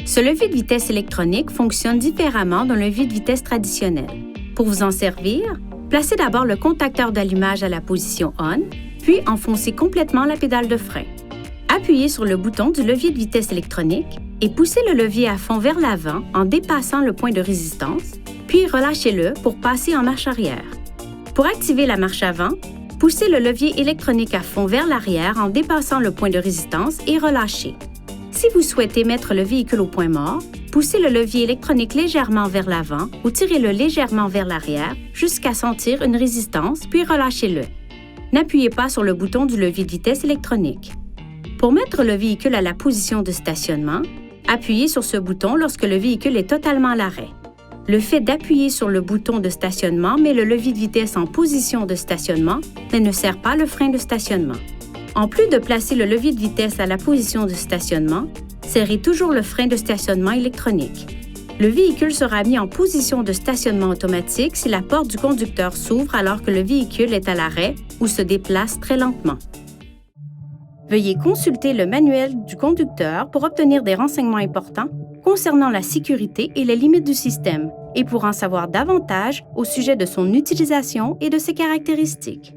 Ce levier de vitesse électronique fonctionne différemment d'un levier de vitesse traditionnel. Pour vous en servir, placez d'abord le contacteur d'allumage à la position ON, puis enfoncez complètement la pédale de frein. Appuyez sur le bouton du levier de vitesse électronique et poussez le levier à fond vers l'avant en dépassant le point de résistance, puis relâchez-le pour passer en marche arrière. Pour activer la marche avant, poussez le levier électronique à fond vers l'arrière en dépassant le point de résistance et relâchez. Si vous souhaitez mettre le véhicule au point mort, poussez le levier électronique légèrement vers l'avant ou tirez-le légèrement vers l'arrière jusqu'à sentir une résistance, puis relâchez-le. N'appuyez pas sur le bouton du levier de vitesse électronique. Pour mettre le véhicule à la position de stationnement, appuyez sur ce bouton lorsque le véhicule est totalement à l'arrêt. Le fait d'appuyer sur le bouton de stationnement met le levier de vitesse en position de stationnement, mais ne sert pas le frein de stationnement. En plus de placer le levier de vitesse à la position de stationnement, serrez toujours le frein de stationnement électronique. Le véhicule sera mis en position de stationnement automatique si la porte du conducteur s'ouvre alors que le véhicule est à l'arrêt ou se déplace très lentement. Veuillez consulter le manuel du conducteur pour obtenir des renseignements importants concernant la sécurité et les limites du système et pour en savoir davantage au sujet de son utilisation et de ses caractéristiques.